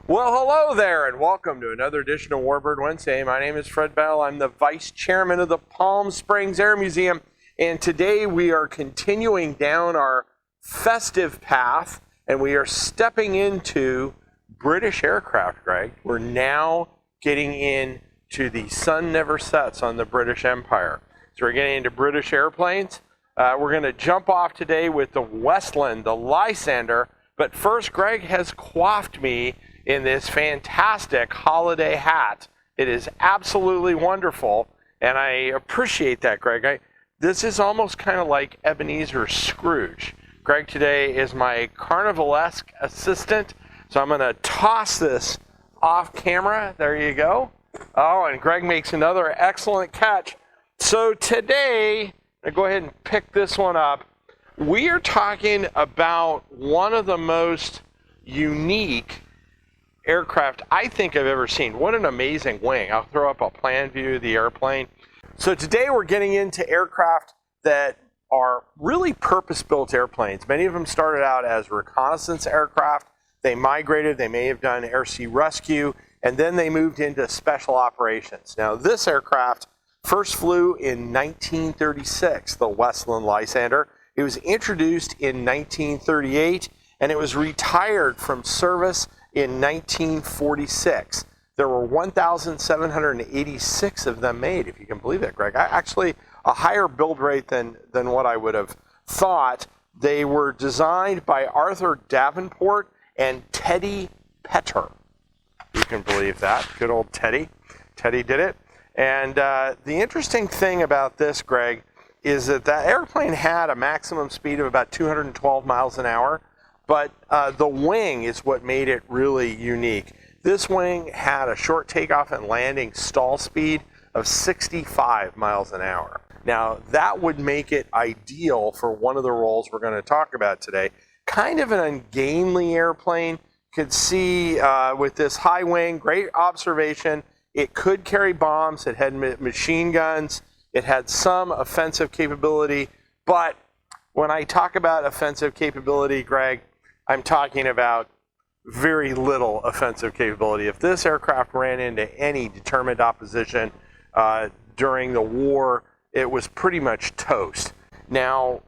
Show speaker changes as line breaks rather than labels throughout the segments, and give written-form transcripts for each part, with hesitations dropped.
Well, hello there, and welcome to another edition of Warbird Wednesday. My name is Fred Bell. I'm the Vice Chairman of the Palm Springs Air Museum, and today we are continuing down our festive path, and we are stepping into British aircraft, Greg. We're now getting into the sun never sets on the British Empire. So we're getting into British airplanes. We're going to jump off today with the Westland, the Lysander, but first, Greg has coiffed me in this fantastic holiday hat. It is absolutely wonderful, and I appreciate that, Greg. This is almost kind of like Ebenezer Scrooge. Greg today is my carnivalesque assistant, so I'm going to toss this off camera. There you go. Oh, and Greg makes another excellent catch. So today, I'll go ahead and pick this one up. We are talking about one of the most unique aircraft I think I've ever seen. What an amazing wing. I'll throw up a plan view of the airplane. So today we're getting into aircraft that are really purpose-built airplanes. Many of them started out as reconnaissance aircraft. They migrated, they may have done air-sea rescue, and then they moved into special operations. Now this aircraft first flew in 1936, the Westland Lysander. It was introduced in 1938, and it was retired from service in 1946. There were 1,786 of them made, if you can believe it, Greg. Actually, a higher build rate than what I would have thought. They were designed by Arthur Davenport and Teddy Petter. You can believe that. Good old Teddy. Teddy did it. And the interesting thing about this, Greg, is that airplane had a maximum speed of about 212 miles an hour. But the wing is what made it really unique. This wing had a short takeoff and landing stall speed of 65 miles an hour. Now, that would make it ideal for one of the roles we're going to talk about today. Kind of an ungainly airplane. Could see with this high wing, great observation. It could carry bombs. It had machine guns. It had some offensive capability. But when I talk about offensive capability, Greg, I'm talking about very little offensive capability. If this aircraft ran into any determined opposition during the war, it was pretty much toast. Now,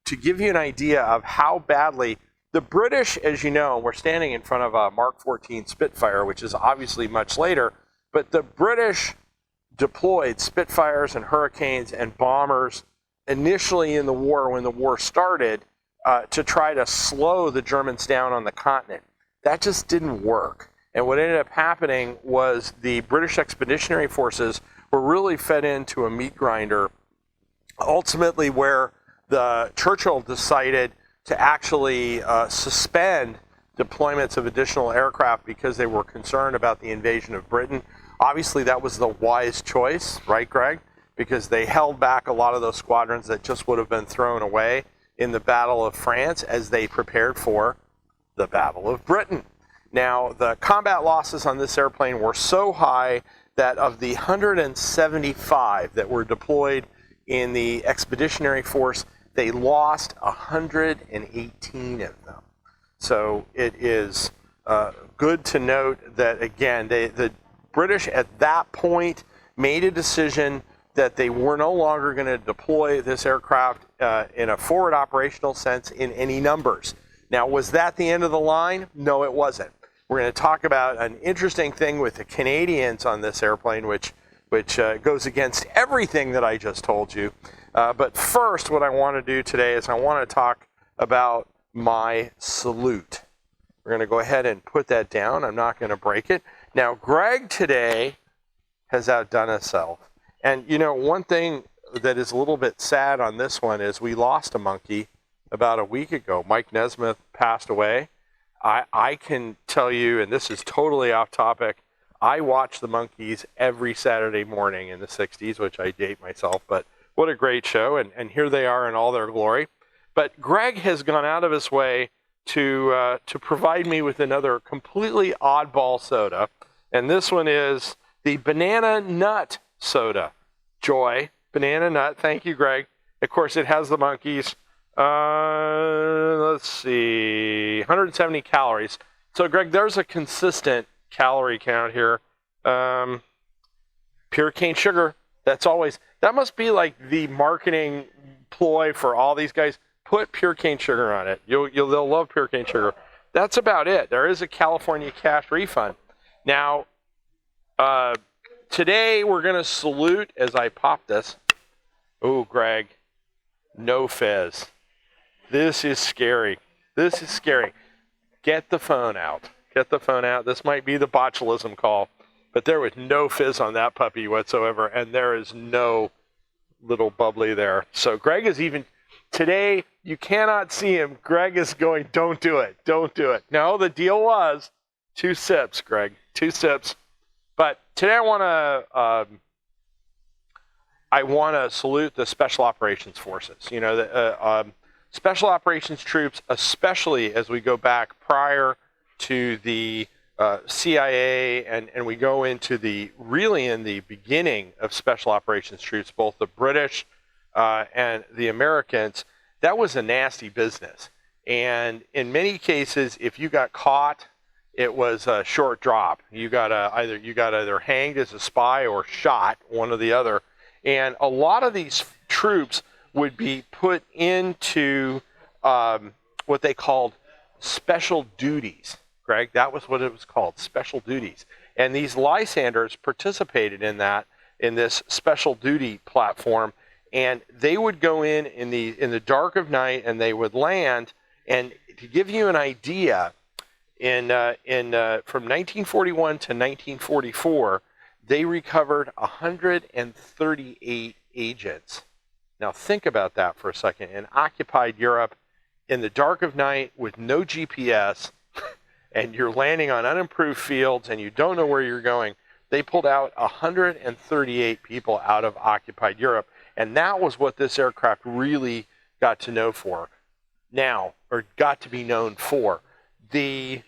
to give you an idea of how badly the British, as you know, we're standing in front of a Mark 14 Spitfire, which is obviously much later, but the British deployed Spitfires and Hurricanes and bombers initially in the war when the war started, to try to slow the Germans down on the continent. That just didn't work. And what ended up happening was the British Expeditionary Forces were really fed into a meat grinder, ultimately where the Churchill decided to actually suspend deployments of additional aircraft because they were concerned about the invasion of Britain. Obviously, that was the wise choice, right, Greg? Because they held back a lot of those squadrons that just would have been thrown away in the Battle of France as they prepared for the Battle of Britain. Now, the combat losses on this airplane were so high that of the 175 that were deployed in the Expeditionary Force, they lost 118 of them. So it is good to note that, again, the British at that point made a decision that they were no longer going to deploy this aircraft in a forward operational sense in any numbers. Now, was that the end of the line? No, it wasn't. We're going to talk about an interesting thing with the Canadians on this airplane, which goes against everything that I just told you. But first, what I want to do today is I want to talk about my salute. We're going to go ahead and put that down. I'm not going to break it. Now, Greg today has outdone himself. And, you know, one thing that is a little bit sad on this one is we lost a monkey about a week ago. Mike Nesmith passed away. I can tell you, and this is totally off topic, I watched the Monkees every Saturday morning in the 60s, which I date myself, but what a great show, and here they are in all their glory. But Greg has gone out of his way to provide me with another completely oddball soda, and this one is the banana nut soda. Joy, banana nut. Thank you, Greg. Of course, it has the Monkees. Let's see, 170 calories. So, Greg, there's a consistent calorie count here. Pure cane sugar. That must be like the marketing ploy for all these guys. Put pure cane sugar on it. They'll love pure cane sugar. That's about it. There is a California cash refund. Now, today we're going to salute as I pop this. Oh, Greg, no fizz. This is scary. This is scary. Get the phone out. Get the phone out. This might be the botulism call, but there was no fizz on that puppy whatsoever, and there is no little bubbly there. So Greg is even, today, you cannot see him. Greg is going, don't do it. Don't do it. No, the deal was 2 sips, Greg. 2 sips. But today I want to salute the Special Operations Forces. You know, the Special Operations troops, especially as we go back prior to the CIA and we go into really in the beginning of Special Operations troops, both the British and the Americans. That was a nasty business. And in many cases, if you got caught, it was a short drop. You got either hanged as a spy or shot, one or the other. And a lot of these troops would be put into what they called special duties. Greg, that was what it was called, special duties. And these Lysanders participated in this special duty platform. And they would go in the dark of night, and they would land. And to give you an idea, from 1941 to 1944, they recovered 138 agents. Now think about that for a second. In occupied Europe, in the dark of night with no GPS, and you're landing on unimproved fields and you don't know where you're going, they pulled out 138 people out of occupied Europe. And that was what this aircraft really got to be known for. If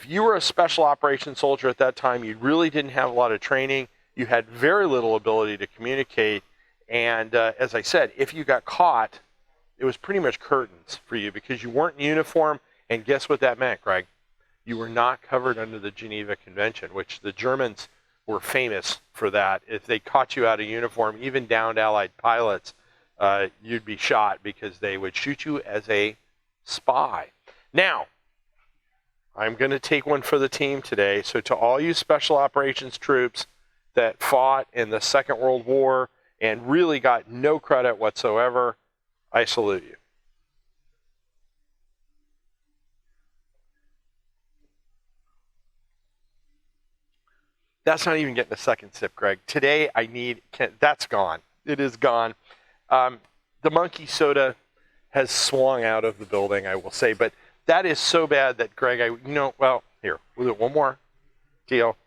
you were a special operations soldier at that time, you really didn't have a lot of training. You had very little ability to communicate. And as I said, if you got caught, it was pretty much curtains for you because you weren't in uniform. And guess what that meant, Greg? You were not covered under the Geneva Convention, which the Germans were famous for that. If they caught you out of uniform, even downed Allied pilots, you'd be shot because they would shoot you as a spy. Now, I'm going to take one for the team today. So to all you special operations troops that fought in the Second World War and really got no credit whatsoever, I salute you. That's not even getting a second sip, Greg. Today that's gone. It is gone. The monkey soda has swung out of the building, I will say, but that is so bad that, Greg, here, we'll do one more deal.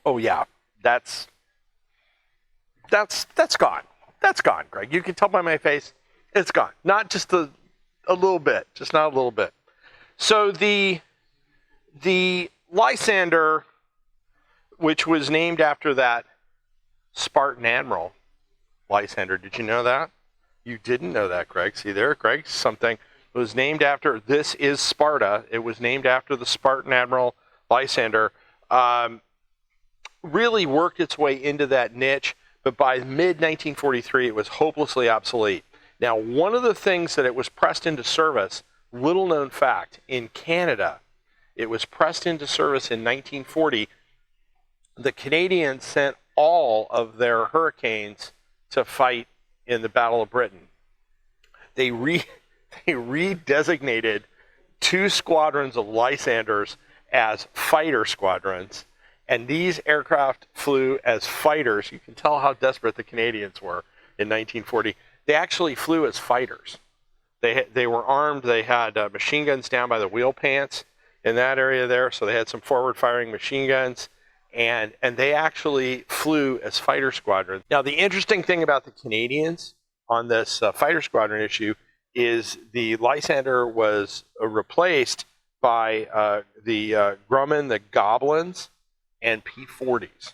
Oh yeah, that's gone. That's gone, Greg. You can tell by my face, it's gone. Not just a little bit, just not a little bit. So the Lysander, which was named after that Spartan admiral, Lysander, did you know that? You didn't know that, Greg. See there, Greg, something was named after, this is Sparta. It was named after the Spartan admiral, Lysander. Really worked its way into that niche, but by mid-1943, it was hopelessly obsolete. Now, one of the things that it was pressed into service, little known fact, in Canada, it was pressed into service in 1940. The Canadians sent all of their Hurricanes to fight in the Battle of Britain. They redesignated 2 squadrons of Lysanders as fighter squadrons, and these aircraft flew as fighters. You can tell how desperate the Canadians were in 1940. They actually flew as fighters. They were armed. They had machine guns down by the wheel pants in that area there, so they had some forward-firing machine guns, and they actually flew as fighter squadrons. Now, the interesting thing about the Canadians on this fighter squadron issue is the Lysander was replaced by the Grumman, the Goblins, and P-40s.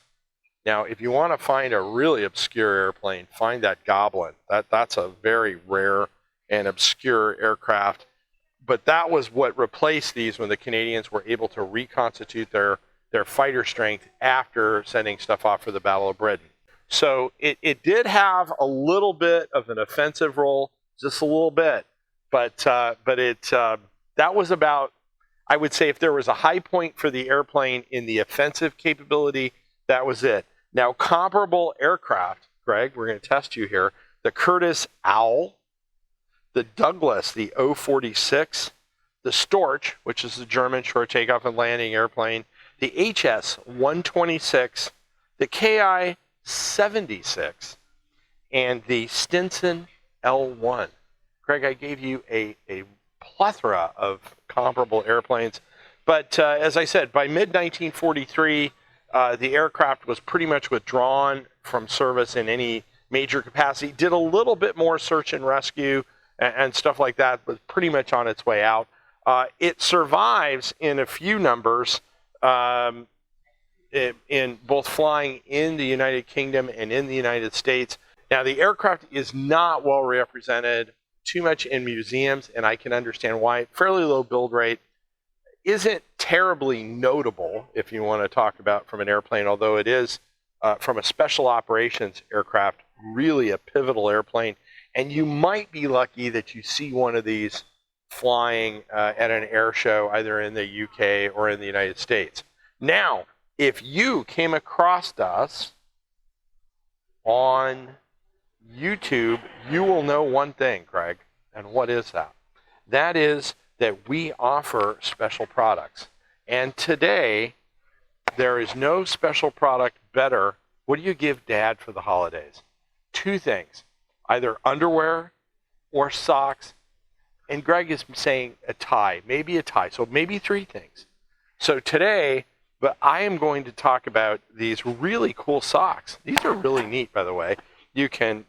Now, if you want to find a really obscure airplane, find that Goblin. That's a very rare and obscure aircraft. But that was what replaced these when the Canadians were able to reconstitute their fighter strength after sending stuff off for the Battle of Britain. So it did have a little bit of an offensive role, just a little bit, but that was about, I would say, if there was a high point for the airplane in the offensive capability, that was it. Now, comparable aircraft, Greg, we're going to test you here, the Curtiss Owl, the Douglas, the O-46, the Storch, which is the German short takeoff and landing airplane, the HS-126, the Ki-76, and the Stinson L-1. Greg, I gave you a plethora of comparable airplanes. But as I said, by mid-1943, the aircraft was pretty much withdrawn from service in any major capacity. Did a little bit more search and rescue and stuff like that, but pretty much on its way out. It survives in a few numbers in both flying in the United Kingdom and in the United States. Now, the aircraft is not well represented too much in museums, and I can understand why. Fairly low build rate, isn't terribly notable if you want to talk about from an airplane, although it is from a special operations aircraft, really a pivotal airplane. And you might be lucky that you see one of these flying at an air show, either in the UK or in the United States. Now, if you came across us on YouTube, you will know one thing, Greg. And what is that? That is that we offer special products. And today, there is no special product better. What do you give Dad for the holidays? Two things, either underwear or socks. And Greg is saying a tie, maybe a tie, so maybe three things. So today, but I am going to talk about these really cool socks. These are really neat, by the way. You can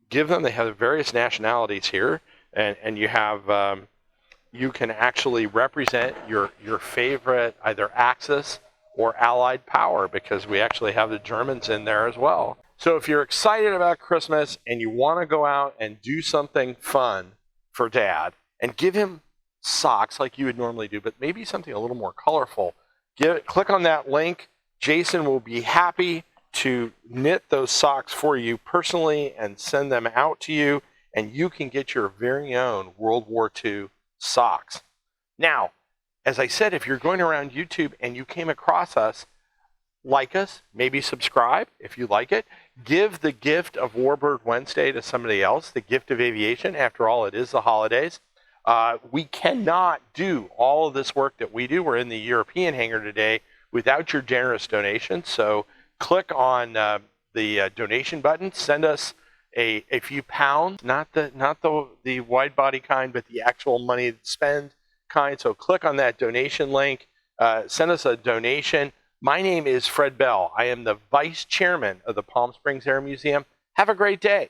give them, they have various nationalities here, and you have, you can actually represent your favorite either Axis or Allied power, because we actually have the Germans in there as well. So if you're excited about Christmas and you want to go out and do something fun for Dad and give him socks like you would normally do, but maybe something a little more colorful, click on that link. Jason will be happy to knit those socks for you personally and send them out to you, and you can get your very own World War II socks. Now, as I said, if you're going around YouTube and you came across us, like us, maybe subscribe if you like it. Give the gift of Warbird Wednesday to somebody else, the gift of aviation. After all, it is the holidays. We cannot do all of this work that we do. We're in the European hangar today without your generous donations. So click on the donation button. Send us a few pounds, not the wide body kind, but the actual money to spend kind. So click on that donation link. Send us a donation. My name is Fred Bell. I am the Vice Chairman of the Palm Springs Air Museum. Have a great day.